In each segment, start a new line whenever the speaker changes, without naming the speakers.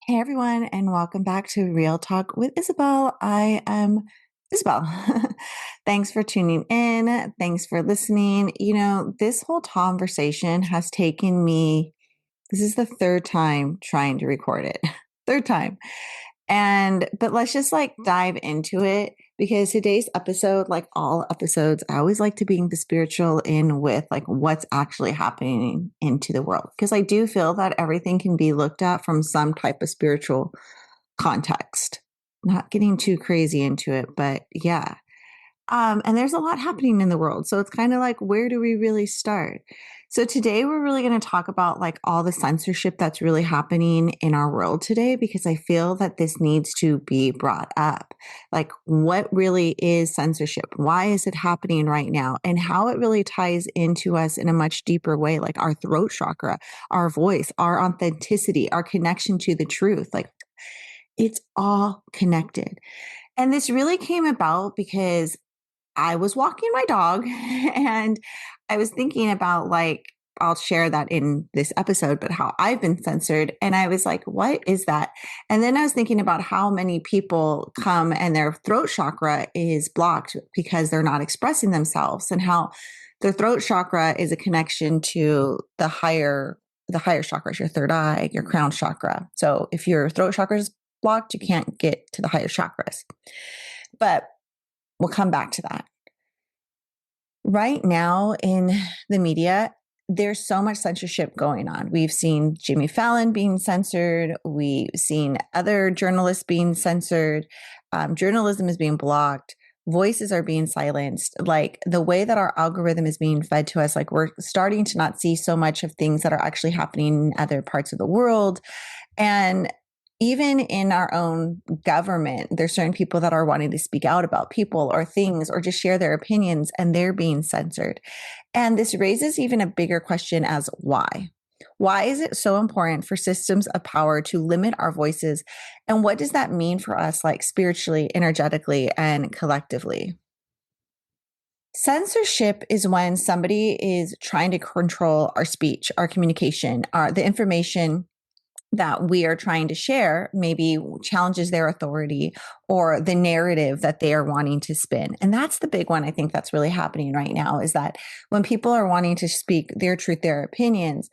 Hey everyone, and welcome back to Real Talk with Isabel. I am Isabel. Thanks for tuning in. Thanks for listening. This whole conversation has taken me, this is the third time trying to record it. Third time. But let's just dive into it because today's episode, like all episodes, I always like to bring the spiritual in with what's actually happening into the world. Because I do feel that everything can be looked at from some type of spiritual context. Not getting too crazy into it, but yeah. And there's a lot happening in the world. So it's kind of like, where do we really start? So today we're really going to talk about all the censorship that's really happening in our world today, because I feel that this needs to be brought up. What really is censorship? Why is it happening right now? And how it really ties into us in a much deeper way, like our throat chakra, our voice, our authenticity, our connection to the truth. It's all connected. And this really came about because I was walking my dog and I was thinking about I'll share that in this episode, but how I've been censored. And I was like, what is that? And then I was thinking about how many people come and their throat chakra is blocked because they're not expressing themselves, and how their throat chakra is a connection to the higher chakras, your third eye, your crown chakra. So if your throat chakra is blocked, you can't get to the higher chakras. But we'll come back to that. Right now in the media, there's so much censorship going on. We've seen Jimmy Fallon being censored. We've seen other journalists being censored. Journalism is being blocked. Voices are being silenced. The way that our algorithm is being fed to us, we're starting to not see so much of things that are actually happening in other parts of the world. And even in our own government, there's certain people that are wanting to speak out about people or things or just share their opinions, and they're being censored. And this raises even a bigger question as why? Why is it so important for systems of power to limit our voices? And what does that mean for us, spiritually, energetically, and collectively? Censorship is when somebody is trying to control our speech, our communication, the information that we are trying to share maybe challenges their authority or the narrative that they are wanting to spin. And that's the big one I think that's really happening right now, is that when people are wanting to speak their truth, their opinions,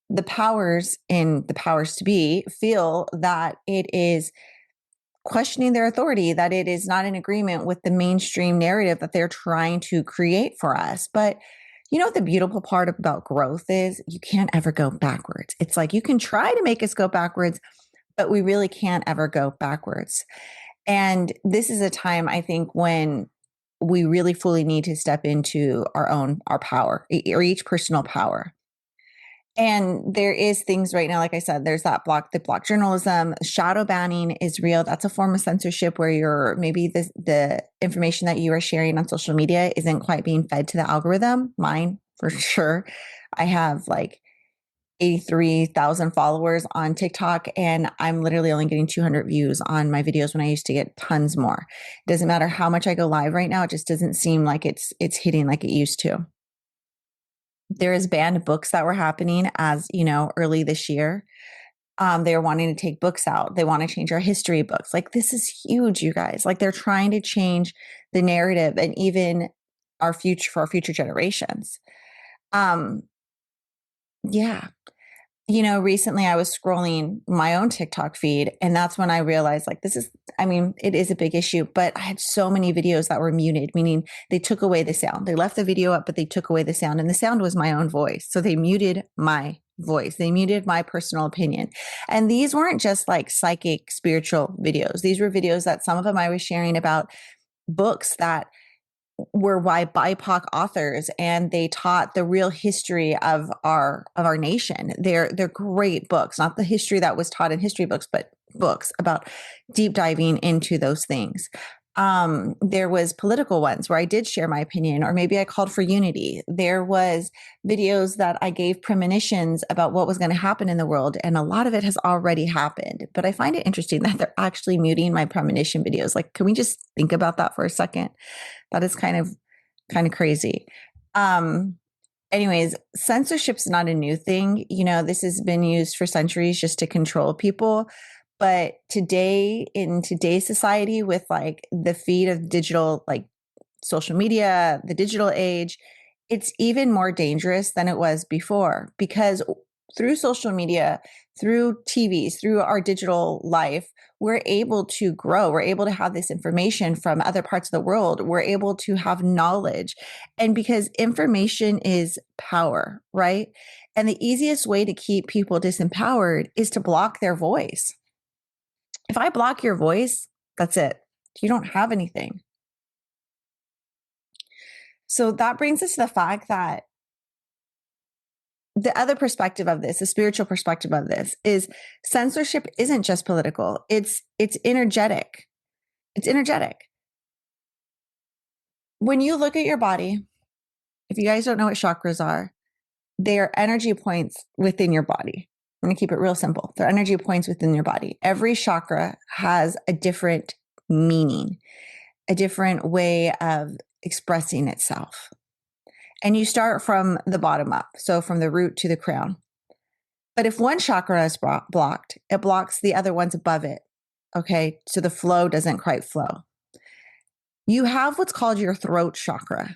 the powers to be feel that it is questioning their authority, that it is not in agreement with the mainstream narrative that they're trying to create for us. But what the beautiful part about growth is? You can't ever go backwards. It's you can try to make us go backwards, but we really can't ever go backwards. And this is a time, I think, when we really fully need to step into our power, or each personal power. And there is things right now, like I said, there's that block journalism. Shadow banning is real. That's a form of censorship where maybe the information that you are sharing on social media isn't quite being fed to the algorithm. Mine, for sure. I have 83,000 followers on TikTok, and I'm literally only getting 200 views on my videos when I used to get tons more. It doesn't matter how much I go live right now. It just doesn't seem like it's hitting like it used to. There is banned books that were happening as, early this year. They were wanting to take books out. They want to change our history books. This is huge, you guys. They're trying to change the narrative and even our future for our future generations. Yeah. Recently I was scrolling my own TikTok feed, and that's when I realized it is a big issue, but I had so many videos that were muted, meaning they took away the sound. They left the video up, but they took away the sound, and the sound was my own voice. So they muted my voice. They muted my personal opinion. And these weren't just psychic, spiritual videos. These were videos that some of them I was sharing about books that were by BIPOC authors, and they taught the real history of our nation. They're great books, not the history that was taught in history books, but books about deep diving into those things. There was political ones where I did share my opinion, or maybe I called for unity. There was videos that I gave premonitions about what was going to happen in the world, and a lot of it has already happened. But I find it interesting that they're actually muting my premonition videos. Can we just think about that for a second? That is kind of crazy. Anyways, censorship's not a new thing. This has been used for centuries just to control people. But today, in today's society, with like the feed of digital, like social media, the digital age, it's even more dangerous than it was before because through social media, through TVs, through our digital life, we're able to grow. We're able to have this information from other parts of the world. We're able to have knowledge. And because information is power, right? And the easiest way to keep people disempowered is to block their voice. If I block your voice, that's it. You don't have anything. So that brings us to the fact that the other perspective of this, the spiritual perspective of this, is censorship isn't just political. It's energetic. It's energetic. When you look at your body, if you guys don't know what chakras are, they are energy points within your body. I'm going to keep it real simple. They're energy points within your body. Every chakra has a different meaning, a different way of expressing itself. And you start from the bottom up, so from the root to the crown. But if one chakra is blocked, it blocks the other ones above it. Okay, so the flow doesn't quite flow. You have what's called your throat chakra.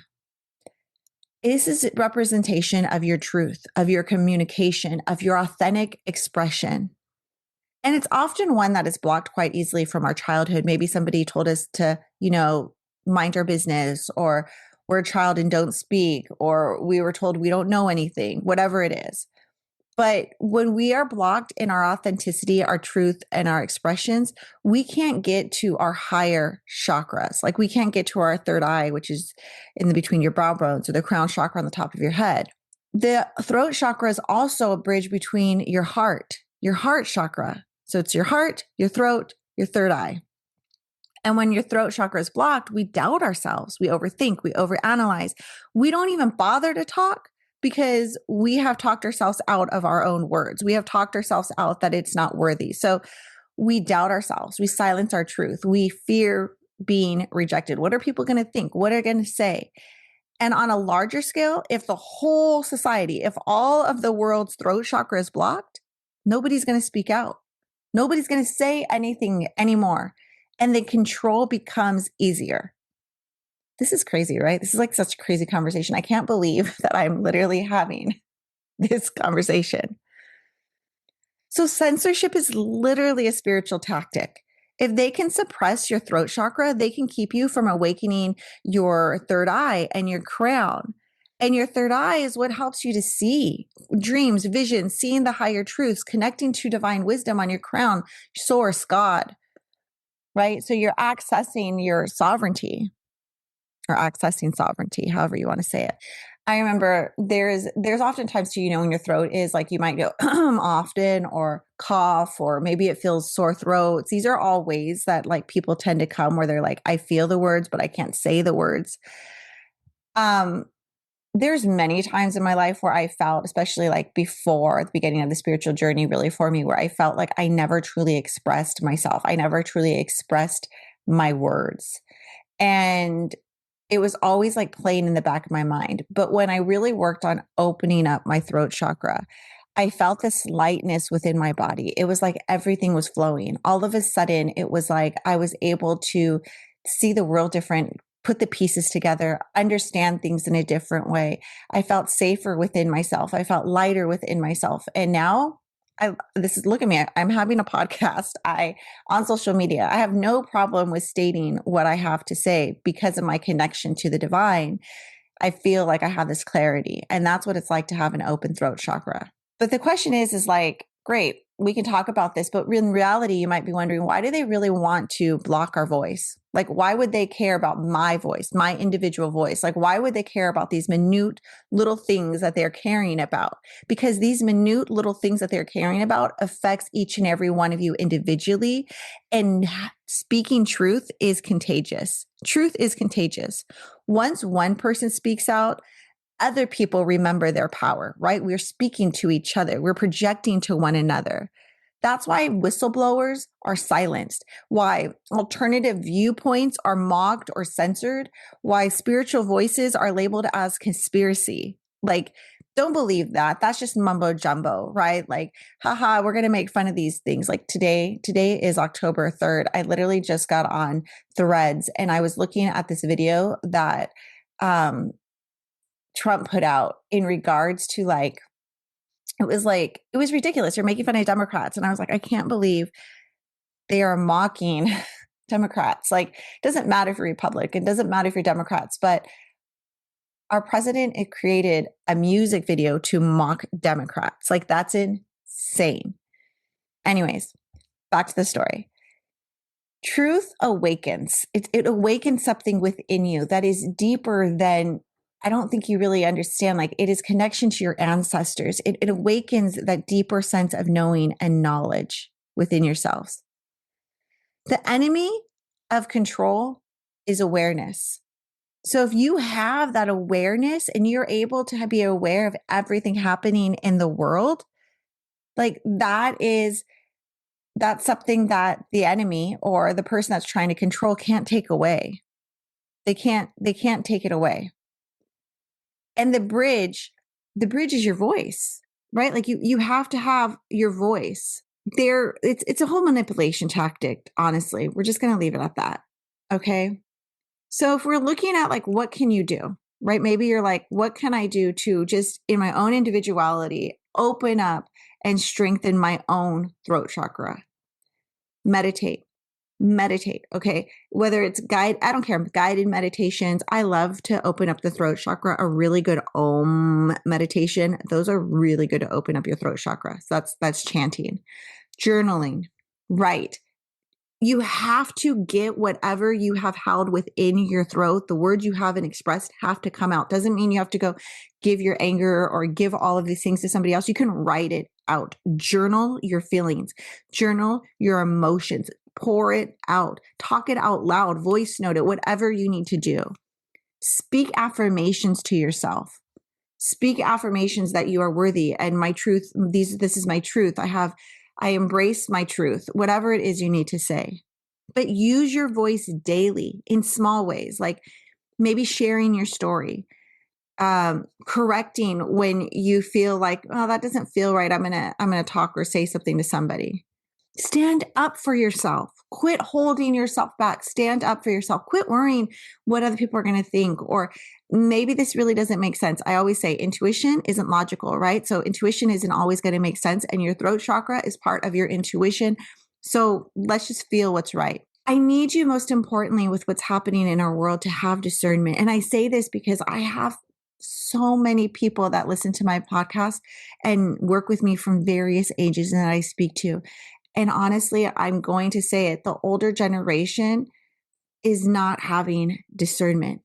This is a representation of your truth, of your communication, of your authentic expression. And it's often one that is blocked quite easily from our childhood. Maybe somebody told us to, mind our business, or we're a child and don't speak, or we were told we don't know anything, whatever it is. But when we are blocked in our authenticity, our truth, and our expressions, we can't get to our higher chakras. Like we can't get to our third eye, which is in between your brow bones, or the crown chakra on the top of your head. The throat chakra is also a bridge between your heart chakra. So it's your heart, your throat, your third eye. And when your throat chakra is blocked, we doubt ourselves. We overthink, we overanalyze. We don't even bother to talk because we have talked ourselves out of our own words. We have talked ourselves out that it's not worthy. So we doubt ourselves. We silence our truth. We fear being rejected. What are people going to think? What are they going to say? And on a larger scale, if the whole society, if all of the world's throat chakra is blocked, nobody's going to speak out. Nobody's going to say anything anymore. And the control becomes easier. This is crazy, right? This is like such a crazy conversation. I can't believe that I'm literally having this conversation. So censorship is literally a spiritual tactic. If they can suppress your throat chakra, they can keep you from awakening your third eye and your crown. And your third eye is what helps you to see dreams, visions, seeing the higher truths, connecting to divine wisdom on your crown, source, God, right? So you're accessing your sovereignty, or accessing sovereignty, however you want to say it. I remember there's oftentimes too, when your throat is like, you might go often, or cough, or maybe it feels sore throats. These are all ways that like people tend to come where they're like, I feel the words, but I can't say the words. There's many times in my life where I felt, especially like before the beginning of the spiritual journey really for me, where I felt like I never truly expressed myself. I never truly expressed my words. And it was always like playing in the back of my mind. But when I really worked on opening up my throat chakra, I felt this lightness within my body. It was like everything was flowing. All of a sudden, it was like I was able to see the world different, put the pieces together, understand things in a different way. I felt safer within myself. I felt lighter within myself. And now look at me. I'm having a podcast. On social media, I have no problem with stating what I have to say because of my connection to the divine. I feel like I have this clarity, and that's what it's like to have an open throat chakra. But the question is like, great, we can talk about this, but in reality, you might be wondering, why do they really want to block our voice? Like, why would they care about my voice, my individual voice? Like, why would they care about these minute little things that they're caring about? Because these minute little things that they're caring about affects each and every one of you individually. And speaking truth is contagious. Truth is contagious. Once one person speaks out, other people remember their power, right? We're speaking to each other. We're projecting to one another. That's why whistleblowers are silenced, why alternative viewpoints are mocked or censored, why spiritual voices are labeled as conspiracy. Like, don't believe that. That's just mumbo jumbo, right? Like, haha, we're going to make fun of these things. Like today is October 3rd. I literally just got on Threads and I was looking at this video that um, Trump put out in regards to like, it was ridiculous. You're making fun of Democrats. And I was like, I can't believe they are mocking Democrats. Like, it doesn't matter if you're Republican, it doesn't matter if you're Democrats, but our president had created a music video to mock Democrats. Like, that's insane. Anyways, back to the story. Truth awakens. It awakens something within you that is deeper than I don't think you really understand. Like, it is connection to your ancestors. It awakens that deeper sense of knowing and knowledge within yourselves. The enemy of control is awareness. So if you have that awareness and you're able to be aware of everything happening in the world, like that's something that the enemy or the person that's trying to control can't take away. They can't take it away. And the bridge is your voice, right? Like you have to have your voice. It's a whole manipulation tactic, honestly. We're just going to leave it at that. Okay? So if we're looking at like, what can you do, right? Maybe you're like, what can I do to just in my own individuality, open up and strengthen my own throat chakra? Meditate. Okay. Whether it's I don't care, guided meditations. I love to open up the throat chakra, a really good Om meditation. Those are really good to open up your throat chakra. So that's chanting, journaling, right? You have to get whatever you have held within your throat. The words you haven't expressed have to come out. Doesn't mean you have to go give your anger or give all of these things to somebody else. You can write it out. Journal your feelings. Journal your emotions. Pour it out. Talk it out loud. Voice note it. Whatever you need to do. Speak affirmations to yourself. Speak affirmations that you are worthy and my truth. This is my truth. I embrace my truth, whatever it is you need to say. But use your voice daily in small ways, like maybe sharing your story, correcting when you feel like, oh, that doesn't feel right. I'm gonna talk or say something to somebody. Stand up for yourself. Quit holding yourself back. Stand up for yourself. Quit worrying what other people are going to think, or maybe this really doesn't make sense. I always say intuition isn't logical, right? So intuition isn't always going to make sense. And your throat chakra is part of your intuition. So let's just feel what's right. I need you, most importantly, with what's happening in our world, to have discernment. And I say this because I have so many people that listen to my podcast and work with me from various ages and that I speak to. And honestly, I'm going to say it, the older generation is not having discernment.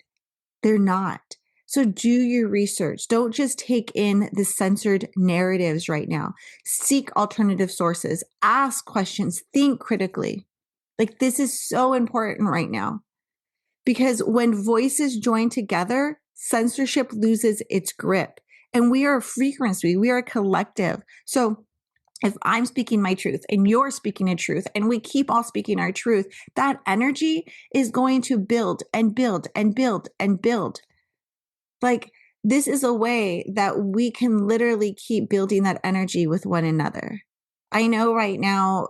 They're not. So do your research. Don't just take in the censored narratives right now. Seek alternative sources. Ask questions. Think critically. Like, this is so important right now. Because when voices join together, censorship loses its grip. And we are a frequency. We are a collective. So if I'm speaking my truth and you're speaking a truth and we keep all speaking our truth, that energy is going to build and build and build and build. Like, this is a way that we can literally keep building that energy with one another. I know right now,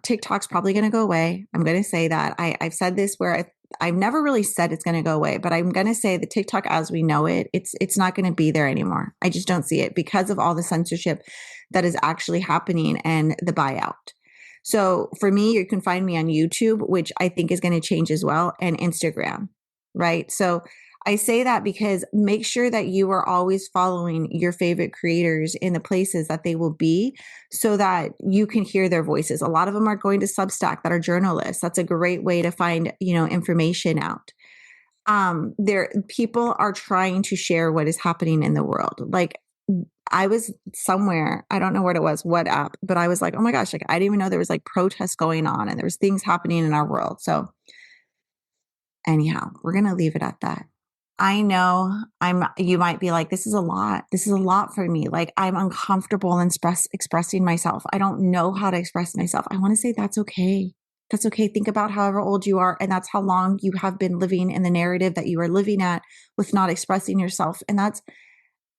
TikTok's probably going to go away. I'm going to say that. I've said this where I've never really said it's going to go away, but I'm going to say the TikTok as we know it, it's not going to be there anymore. I just don't see it because of all the censorship that is actually happening and the buyout. So for me, you can find me on YouTube, which I think is going to change as well, and Instagram, right? So I say that because make sure that you are always following your favorite creators in the places that they will be so that you can hear their voices. A lot of them are going to Substack that are journalists. That's a great way to find, information out. People are trying to share what is happening in the world. Like, I was somewhere, I don't know what it was, what app, but I was like, oh my gosh, like I didn't even know there was like protests going on and there was things happening in our world. So anyhow, we're going to leave it at that. I know you might be like, this is a lot. This is a lot for me. Like, I'm uncomfortable in expressing myself. I don't know how to express myself. I want to say that's okay. That's okay. Think about however old you are. And that's how long you have been living in the narrative that you are living at with not expressing yourself. And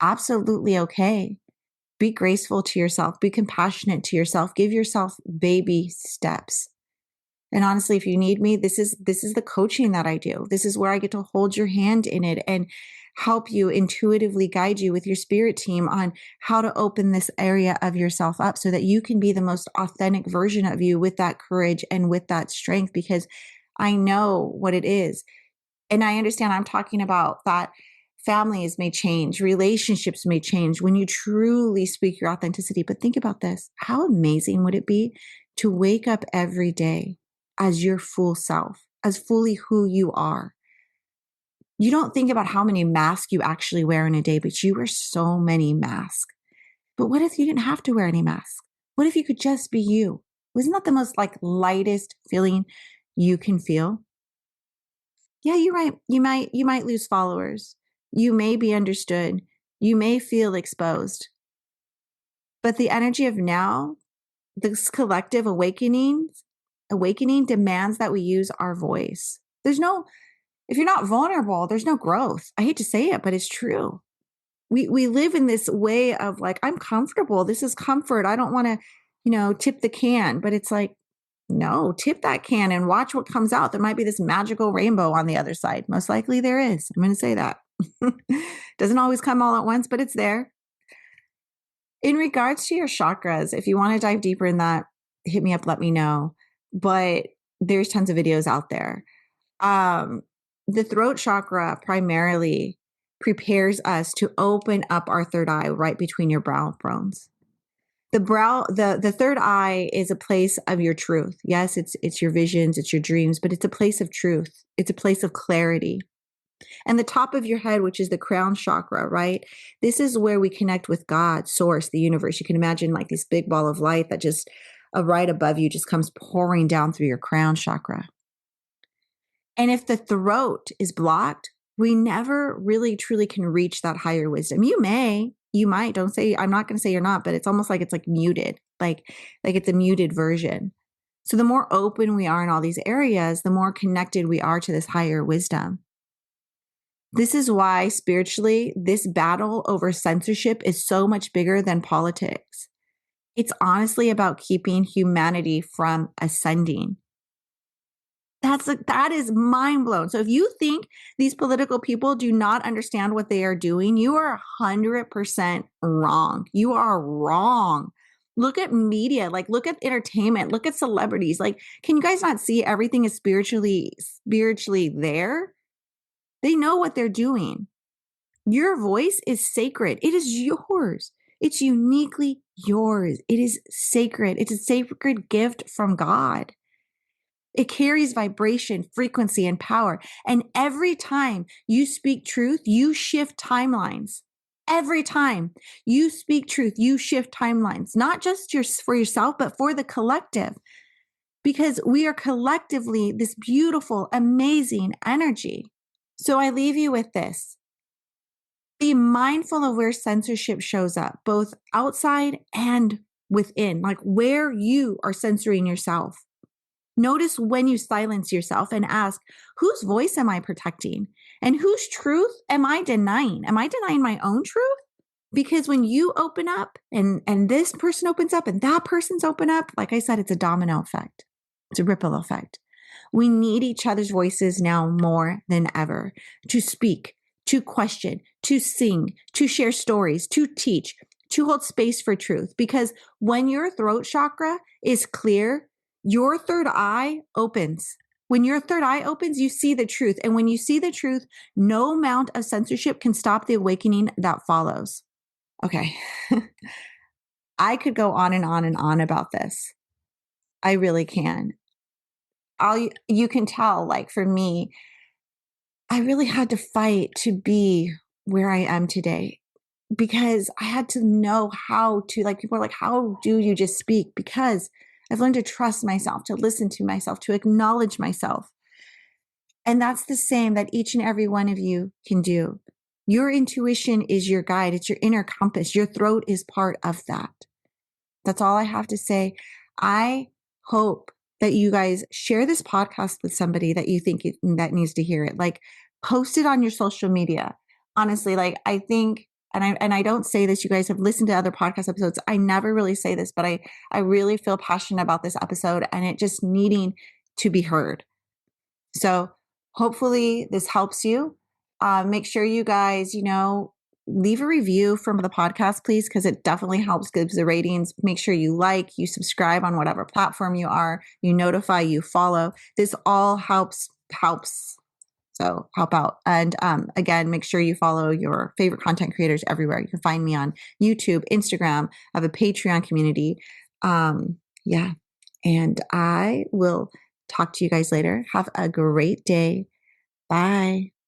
absolutely okay. Be graceful to yourself, be compassionate to yourself, give yourself baby steps. And honestly, if you need me, this is the coaching that I do. This is where I get to hold your hand in it and help you intuitively guide you with your spirit team on how to open this area of yourself up so that you can be the most authentic version of you with that courage and with that strength, because I know what it is. And I understand I'm talking about that families may change, relationships may change when you truly speak your authenticity. But think about this. How amazing would it be to wake up every day as your full self, as fully who you are? You don't think about how many masks you actually wear in a day, but you wear so many masks. But what if you didn't have to wear any masks? What if you could just be you? Wasn't that the most like lightest feeling you can feel? Yeah, you're right. You might lose followers. You may be understood. You may feel exposed. But the energy of now, this collective awakening demands that we use our voice. There's no If you're not vulnerable, there's no growth. I hate to say it, but it's true. We live in this way of like, I'm comfortable. This is comfort. I don't want to, tip the can, but it's like, no, tip that can and watch what comes out. There might be this magical rainbow on the other side. Most likely there is. I'm going to say that. Doesn't always come all at once, but it's there. In regards to your chakras, if you want to dive deeper in that, hit me up, let me know. But there's tons of videos out there. Um, the throat chakra primarily prepares us to open up our third eye right between your brow bones. The third eye is a place of your truth. Yes, it's your visions, it's your dreams, but it's a place of truth. It's a place of clarity. And the top of your head, which is the crown chakra, right? This is where we connect with God, source, the universe. You can imagine like this big ball of light that just right above you just comes pouring down through your crown chakra. And if the throat is blocked, we never really truly can reach that higher wisdom. You might, don't say, I'm not going to say you're not, but it's almost like it's like muted, like it's a muted version. So the more open we are in all these areas, the more connected we are to this higher wisdom. This is why spiritually, this battle over censorship is so much bigger than politics. It's honestly about keeping humanity from ascending. That is mind blown. So if you think these political people do not understand what they are doing, you are 100% wrong. You are wrong. Look at media, like look at entertainment, look at celebrities. Like, can you guys not see everything is spiritually there? They know what they're doing. Your voice is sacred. It is yours. It's uniquely yours. It is sacred. It's a sacred gift from God. It carries vibration, frequency, and power. And every time you speak truth, you shift timelines. Every time you speak truth, you shift timelines, not just for yourself, but for the collective, because we are collectively this beautiful, amazing energy. So I leave you with this. Be mindful of where censorship shows up, both outside and within, like where you are censoring yourself. Notice when you silence yourself and ask, whose voice am I protecting? And whose truth am I denying? Am I denying my own truth? Because when you open up and this person opens up and that person's open up, like I said, it's a domino effect. It's a ripple effect. We need each other's voices now more than ever to speak, to question, to sing, to share stories, to teach, to hold space for truth. Because when your throat chakra is clear, your third eye opens. When your third eye opens, you see the truth. And when you see the truth, no amount of censorship can stop the awakening that follows. Okay. I could go on and on and on about this. I really can. You can tell, like for me, I really had to fight to be where I am today because I had to know how to, like, people are like, how do you just speak? Because I've learned to trust myself, to listen to myself, to acknowledge myself. And that's the same that each and every one of you can do. Your intuition is your guide. It's your inner compass. Your throat is part of that. That's all I have to say. I hope that you guys share this podcast with somebody that you think that needs to hear it. Like, post it on your social media. Honestly, like, I think and I don't say this, you guys have listened to other podcast episodes. I never really say this, but I really feel passionate about this episode and it just needing to be heard. So hopefully this helps you. Make sure you guys, leave a review from the podcast, please, because it definitely helps, gives the ratings. Make sure you you subscribe on whatever platform you are, you notify, you follow. This all helps. So help out. And again, make sure you follow your favorite content creators everywhere. You can find me on YouTube, Instagram. I have a Patreon community. Yeah. And I will talk to you guys later. Have a great day. Bye.